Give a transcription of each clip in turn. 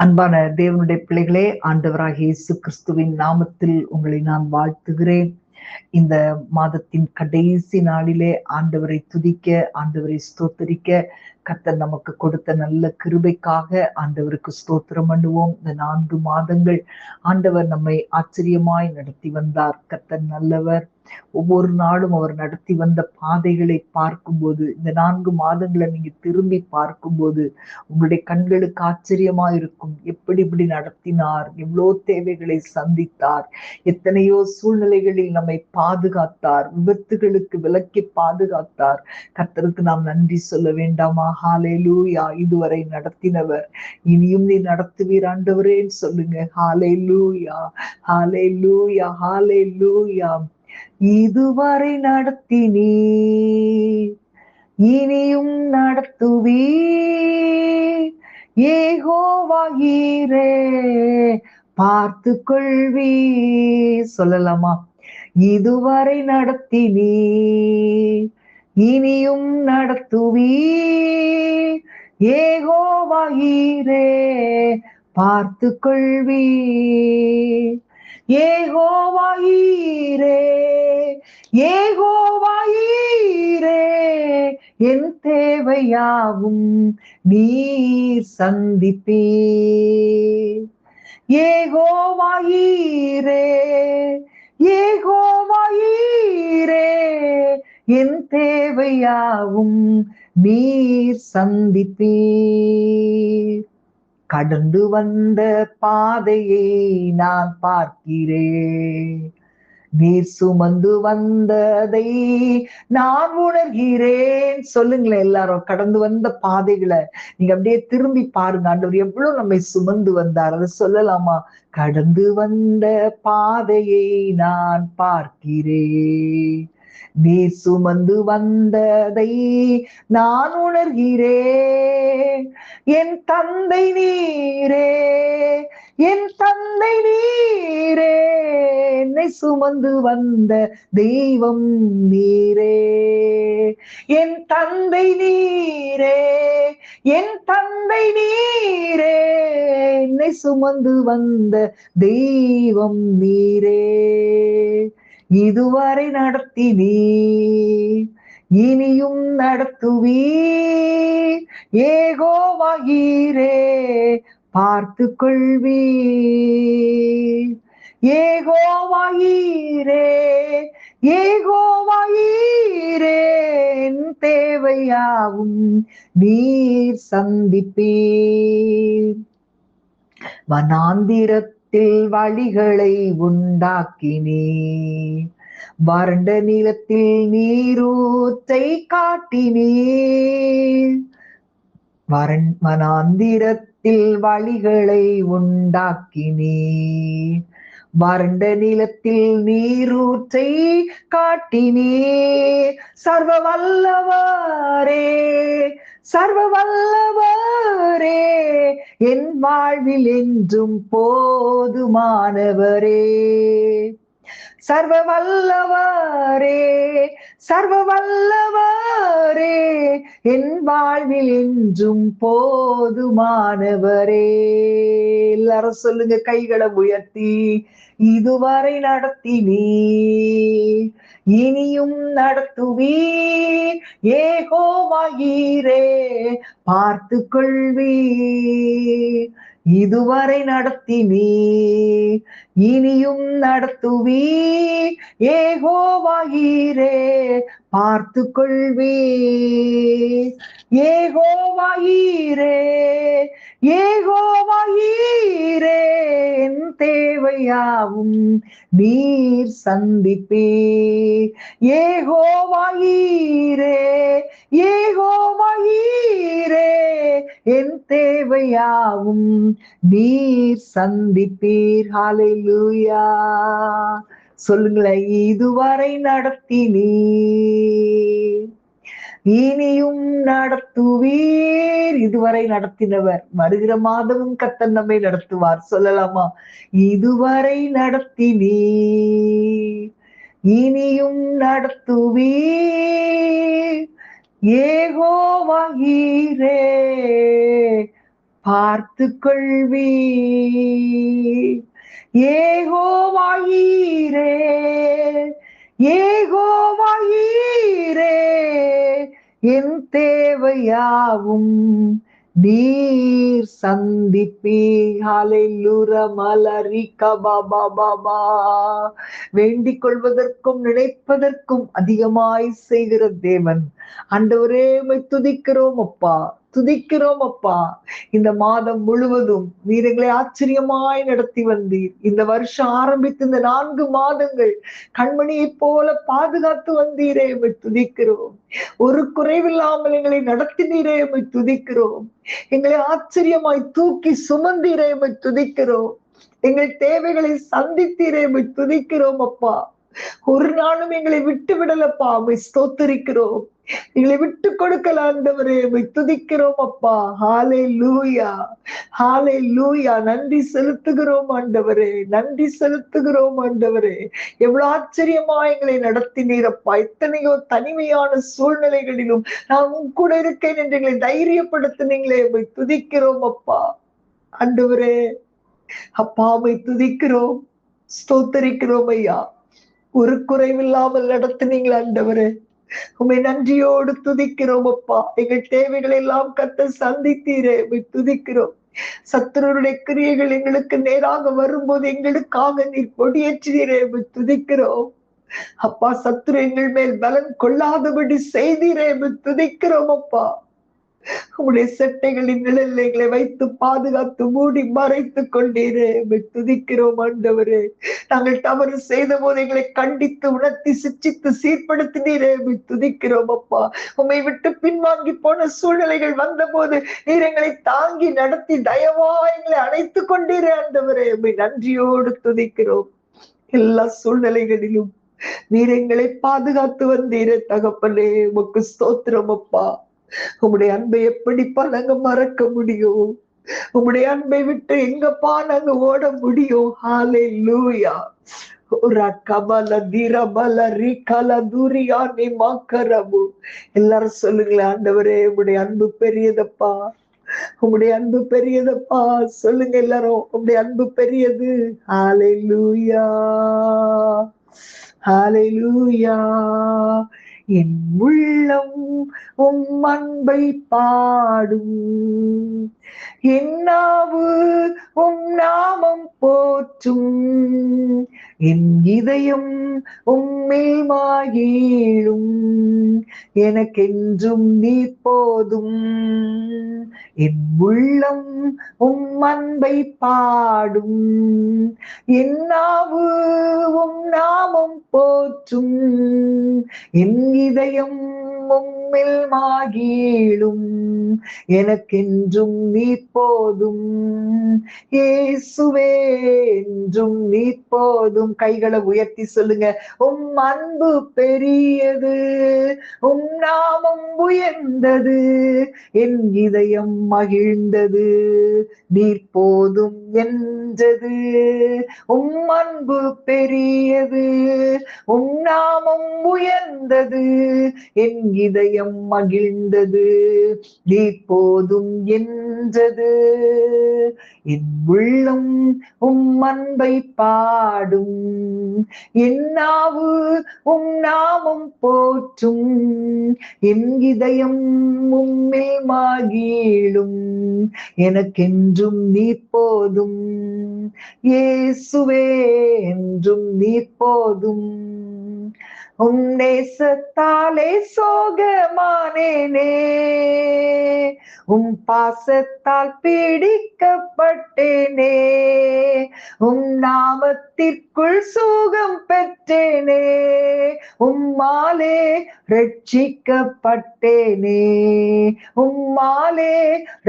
அன்பான தேவனுடைய பிள்ளைகளே, ஆண்டவராகிய இயேசு கிறிஸ்துவின் நாமத்தில் உங்களை நான் வாழ்த்துகிறேன். இந்த மாதத்தின் கடைசி நாளிலே ஆண்டவரை துதிக்க, ஆண்டவரை ஸ்தோத்தரிக்க கர்த்தர் நமக்கு கொடுத்த நல்ல கிருபைக்காக ஆண்டவருக்கு ஸ்தோத்திரம் பண்ணுவோம். இந்த 4 மாதங்கள் ஆண்டவர் நம்மை ஆச்சரியமாய் நடத்தி வந்தார். கர்த்தர் நல்லவர். ஒவ்வொரு நாளும் அவர் நடத்தி வந்த பாதைகளை பார்க்கும்போது, இந்த 4 மாதங்களை நீங்க திரும்பி பார்க்கும்போது உங்களுடைய கண்களுக்கு ஆச்சரியமா இருக்கும். எப்படி இப்படி நடத்தினார், எவ்வளோ தேவைகளை சந்தித்தார், எத்தனையோ சூழ்நிலைகளில் நம்மை பாதுகாத்தார், விபத்துகளுக்கு விலக்கி பாதுகாத்தார். கர்த்தருக்கு நாம் நன்றி சொல்ல வேண்டாமா? ஹalleluya. இதுவரை நடத்தினவர் இனியும் நீ நடத்துவீர் ஆண்டவரேன்னு சொல்லுங்க. ஹalleluya, ஹalleluya, ஹalleluya. இதுவரை நடத்தினீர், இனியும் நடத்துவீர். யெகோவா ஈரே, பார்த்து கொள்வீர். சொல்லலாமா? இதுவரை நடத்தினீர், இனியும் நடத்துவீர். யெகோவா ஈரே, பார்த்து கொள்வீர். யெகோவா ஈரே, யெகோவா ஈரே, என் தேவையாவும் நீர் சந்திப்பீர். யெகோவா ஈரே, யெகோவா ஈரே, என் தேவையாவும் நீர் சந்திப்பீர். கடந்து வந்த பாதையை நான் பார்க்கிறேன், நீர் சுமந்து வந்ததை நான் உணர்கிறேன். சொல்லுங்களேன் எல்லாரும், கடந்து வந்த பாதைகளை நீங்க அப்படியே திரும்பி பாருங்க. ஆண்டவர் எவ்வளவு நம்மை சுமந்து வந்தார், அதை சொல்லலாமா? கடந்து வந்த பாதையை நான் பார்க்கிறேன், நீர் சுமந்து வந்ததை நான் உணர்கிறேன். என் தந்தை நீரே, என் தந்தை நீரே, என்னை சுமந்து வந்த தெய்வம் நீரே. என் தந்தை நீரே, என் தந்தை நீரே, என்னை சுமந்து வந்த தெய்வம் நீரே. இதுவரை நடத்தினீர், இனியும் நடத்துவீர். யெகோவா ஈரே, பார்த்து கொள்வீர். யெகோவா ஈரே, யெகோவா ஈரே, என் தேவையாவும் நீர் சந்திப்பீர். வனாந்திரத்தில் வழிகளை உண்டாக்கினீர், வறண்ட நிலத்தில் நீரூற்றை காட்டினீர். வனாந்திரத்தில் வழிகளை உண்டாக்கினீர், வறண்ட நிலத்தில் நீரூற்றை காட்டினீர். சர்வ வல்லவரே, சர்வ வல்லவரே, என் வாழ்வில் என்றும் போதுமானவரே. சர்வ வல்லவரே, சர்வ வல்லவரே, என் வாழ்வில் என்றும் போதுமானவரே. எல்லாரும் சொல்லுங்க கைகளை உயர்த்தி. இதுவரை நடத்தினீர், இனியும் நடத்துவீர். யெகோவா ஈரே, பார்த்து கொள்வீர். இதுவரை நடத்தினீர், இனியும் நடத்துவீர். யெகோவா ஈரே, பார்த்து கொள்வீர். யெகோவா ஈரே, யெகோவா ஈரே, என் தேவையாவும் நீர் சந்திப்பீர். யெகோவா ஈரே, யெகோவா ஈரே, என் தேவையாவும் நீர் சந்திப்பீர். ஹalleluya. சொல்லுங்களேன். இதுவரை நடத்தினீர், இனியும் நடத்துவீர். இதுவரை நடத்தினவர் வருகிற மாதமும் கர்த்தர் நம்மை நடத்துவார். சொல்லலாமா? இதுவரை நடத்தினீர், இனியும் நடத்துவீர். யெகோவா ஈரே, பார்த்து கொள்வீ. ஏகோவாயீரே, ஏகோவாயீரே, என் தேவையாவும் நீர் சந்திப்பீ. ஹalleluya மலரிகா பாபா பாபா. வேண்டிக் கொள்வதற்கும் நினைப்பதற்கும் அதிகமாய் செய்கிற தேவன். ஆண்டவரே உம்மை துதிக்கிறோம் அப்பா, துதிக்கிறோம் அப்பா. இந்த மாதம் முழுவதும் நீர் எங்களை ஆச்சரியமாய் நடத்தி வந்தீர். இந்த வருஷம் ஆரம்பித்து இந்த 4 மாதங்கள் கண்மணியை போல பாதுகாத்து வந்தீரே, உம்மை துதிக்கிறோம். ஒரு குறைவில்லாமல் எங்களை நடத்தினீரே, உம்மை துதிக்கிறோம். எங்களை ஆச்சரியமாய் தூக்கி சுமந்தீரே, உம்மை துதிக்கிறோம். எங்கள் தேவைகளை சந்தித்தீரே, உம்மை துதிக்கிறோம் அப்பா. ஒரு நாளும் எங்களை விட்டு விடலப்பா, உம்மை ஸ்தோத்திரிக்கிறோம். எங்களை விட்டு கொடுக்கல ஆண்டவரே, உம்மை துதிக்கிறோம் அப்பா. ஹalleluya, ஹalleluya. நன்றி செலுத்துகிறோம் ஆண்டவரே, நன்றி செலுத்துகிறோம் ஆண்டவரே. எவ்வளவு ஆச்சரியமா எங்களை நடத்தினீரப்பா. எத்தனையோ தனிமையான சூழ்நிலைகளிலும் நான் உன் கூட இருக்கேன் என்று எங்களை தைரியப்படுத்தினீங்களே, உம்மை துதிக்கிறோம் அப்பா. ஆண்டவரே அப்பா, உம்மை துதிக்கிறோம், ஸ்தோத்தரிக்கிறோம் ஐயா. ஒரு குறைவில்லாமல் நடத்தினீங்களா ஆண்டவரே, உம்மை நன்றியோடு துதிக்கிறோம் அப்பா. எங்கள் தேவைகளை எல்லாம் கர்த்தர் சந்தித்தீரே, உம்மை துதிக்கிறோம். சத்துருடைய கிரியைகள் எங்களுக்கு நேராக வரும்போது எங்களுக்காக நீர் கொடியேற்றினீரே, உம்மை துதிக்கிறோம் அப்பா. சத்துரு எங்கள் மேல் பலன் கொள்ளாதபடி செய்தீரே, உம்மை துதிக்கிறோம் அப்பா. உம்முடைய செட்டைகளின் நிழலில் எங்களை வைத்து பாதுகாத்து மூடி மறைத்துக் கொண்டீரே, உம்மை துதிக்கிறோம் ஆண்டவரே. நாங்கள் தவறு செய்த போது எங்களை கண்டித்து உணர்த்தி சிச்சித்து சீர்படுத்தினீரே, உம்மை துதிக்கிறோம் அப்பா. உம்மை விட்டு பின்வாங்கி போன சூழ்நிலைகள் வந்த போது நீர் எங்களை தாங்கி நடத்தி தயவா எங்களை அணைத்துக் கொண்டீரே ஆண்டவரே, உம்மை நன்றியோடு துதிக்கிறோம். எல்லா சூழ்நிலைகளிலும் நீர் எங்களை பாதுகாத்து வந்தீரே தகப்பனே, உமக்கு ஸ்தோத்திரம் அப்பா. உம்முடைய அன்பை எப்படிப்பா நாங்க மறக்க முடியும்? உம்முடைய அன்பை விட்டு எங்கப்பா நாங்க ஓட முடியும்? ஹalleluya. எல்லாரும் சொல்லுங்களேன், ஆண்டவரே உம்முடைய அன்பு பெரியதப்பா, உம்முடைய அன்பு பெரியதப்பா. சொல்லுங்க எல்லாரும், உம்முடைய அன்பு பெரியது. ஹalleluya, ஹalleluya. என் உள்ளம் உம் அன்பை பாடும், என் நாவு உம் நாமம் போற்றும், என் இதயம் உம்மில் மகிழும், எனக்கென்றும் நீ போதும். என் உள்ளம் உம் அன்பை பாடும், என் நாவு உம் நாமம் போற்றும், என் இதயம் உம்மில் மகிழும், எனக்கென்றும் நீ போதும். இயேசுவே என்றும் நீ போதும். கைகளை உயர்த்தி சொல்லுங்க, உம் அன்பு பெரியது, உம் நாமம் உயர்ந்தது, என் இதயம் மகிழ்ந்தது, நீர் போதும் என்றது. உம் அன்பு பெரியது, உம் நாமம் உயர்ந்தது, என் இதயம் மகிழ்ந்தது, நீர் போதும் என்றது. என் உள்ளம் உம் அன்பை பாடும், என் நாவு உம் நாமம் போற்றும், என் இதயம் உம்மில் மகிழும், எனக்கென்றும் நீர் போதும். இயேசுவே என்றும் நீர் போதும். உம் நேசத்தாலே சோகமானேனே, உம் பாசத்தால் பீடிக்கப்பட்டேனே, உம் நாமத்திற்குள் சுகம் பெற்றேனே, உம்மாலே ரட்சிக்கப்பட்டேனே, உம்மாலே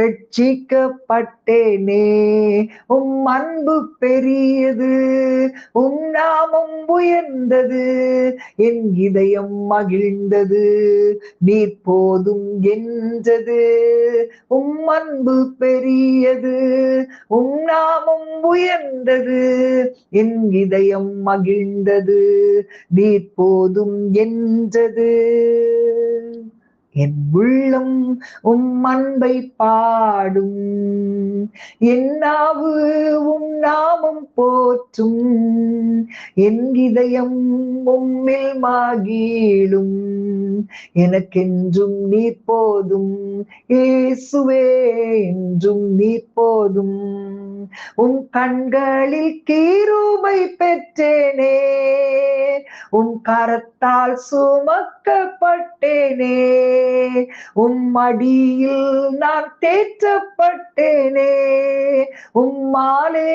ரட்சிக்கப்பட்டேனே. உம் அன்பு பெரியது, உம் நாமம் உயர்ந்தது, என் இதயம் மகிழ்ந்தது, நீர் போதும் என்றது. உம் அன்பு பெரியது, உம் நாமம் உயர்ந்தது, என் இதயம் மகிழ்ந்தது, நீர் போதும் என்றது. என் உள்ளம் அன்பை பாடும், என் நாவு நாமம் போற்றும், என் இதயம் உம்மில் மகிழும், எனக்கென்றும் நீர் போதும் இயேசுவே, என்றும் நீர் போதும். உம் கண்களில் கிருபை பெற்றேனே, உம் கரத்தால் சுமக்கப்பட்டேனே, உம் மடியில் நான் தேற்றப்பட்டேனே, உம்மாலே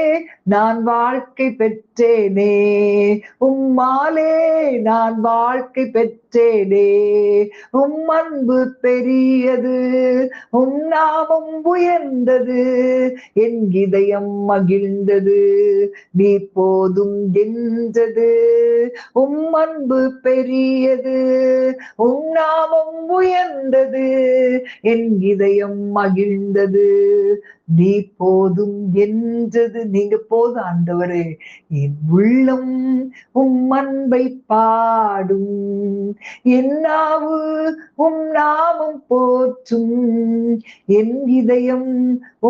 நான் வாழ்க்கை பெற்றேனே, உம்மாலே நான் வாழ்க்கை பெற்றேனே. உம் அன்பு பெரியது, உம் நாமம் உயர்ந்தது, என் இதயம் மகிழ்ந்தது, நீ போதும் என்றது. உம் அன்பு பெரியது, உம் நாமம் உயர்ந்தது, என் இதயம் மகிழ்ந்தது, நீ போதும் என்றது. நீங்க போதும் ஆண்டவரே. என் உள்ளம் உம் அன்பை பாடும், என் நாவு உம் நாமம் போற்றும், என் இதயம்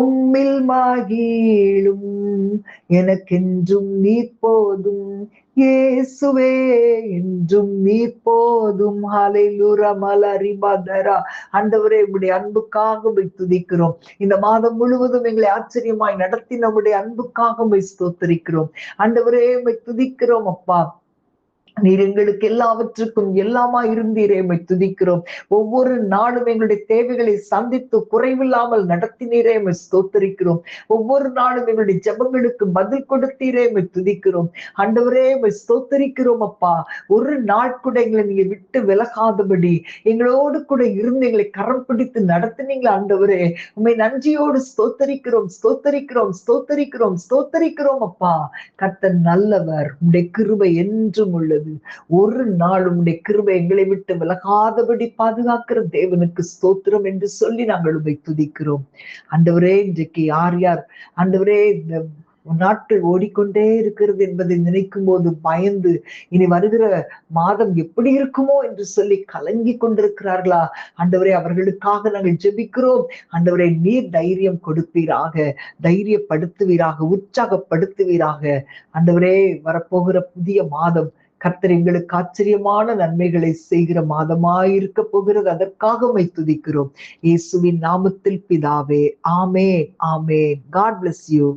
உம்மில் மகிழும், எனக்கென்றும் நீர் போதும் இயேசுவே, என்றும் நீர் போதும். ஹல்லேலூயா மலரிபதரா. ஆண்டவரே, உம்முடைய அன்புக்காக உம்மை துதிக்கிறோம். இந்த மாதம் முழுவதும் எங்களை ஆச்சரியமாய் நடத்தி நம்முடைய அன்புக்காக உம்மை ஸ்தோத்திரிக்கிறோம். ஆண்டவரே, உம்மை துதிக்கிறோம் அப்பா. நீர் எங்களுக்கு எல்லாவற்றுக்கும் எல்லாமா இருந்தீரே, உம்மை துதிக்கிறோம். ஒவ்வொரு நாளும் எங்களுடைய தேவைகளை சந்தித்து குறைவில்லாமல் நடத்தினீரே, உம்மை ஸ்தோத்திரிக்கிறோம். ஒவ்வொரு நாளும் எங்களுடைய ஜெபங்களுக்கு பதில் கொடுத்தீரே, உம்மை துதிக்கிறோம். ஆண்டவரே, உம்மை ஸ்தோத்திரிக்கிறோம் அப்பா. ஒரு நாள் கூட எங்களை நீங்க விட்டு விலகாதபடி எங்களோடு கூட இருந்து எங்களை கரம் பிடித்து நடத்தினீங்களா ஆண்டவரே. உம்மை நன்றியோடு ஸ்தோத்தரிக்கிறோம், ஸ்தோத்தரிக்கிறோம், ஸ்தோத்தரிக்கிறோம், ஸ்தோத்தரிக்கிறோம் அப்பா. கர்த்தர் நல்லவர், உம்முடைய கிருபை என்றும் உள்ளது. ஒரு நாள் உம்முடைய கிருபை எங்களை விட்டு விலகாதபடி பாதுகாக்கிற தேவனுக்கு ஸ்தோத்திரம் என்று சொல்லி நாங்கள் உம்மை துதிக்கிறோம். ஆண்டவரே, இன்றைக்கு யார் யார் ஆண்டவரே இந்த நாட்கள் ஓடிக்கொண்டே இருக்கிறது என்பதை நினைக்கும் போது பயந்து இனி வருகிற மாதம் எப்படி இருக்குமோ என்று சொல்லி கலங்கி கொண்டிருக்கிறார்களா ஆண்டவரே, அவர்களுக்காக நாங்கள் ஜெபிக்கிறோம். ஆண்டவரே, நீர் தைரியம் கொடுப்பீராக, தைரியப்படுத்துவீராக, உற்சாகப்படுத்துவீராக. ஆண்டவரே, வரப்போகிற புதிய மாதம் கர்த்தர் எங்களுக்கு ஆச்சரியமான நன்மைகளை செய்கிற மாதமாயிருக்க போகிறது. அதற்காக உம்மை துதிக்கிறோம். இயேசுவின் நாமத்தில் பிதாவே, ஆமென், ஆமென். God bless you.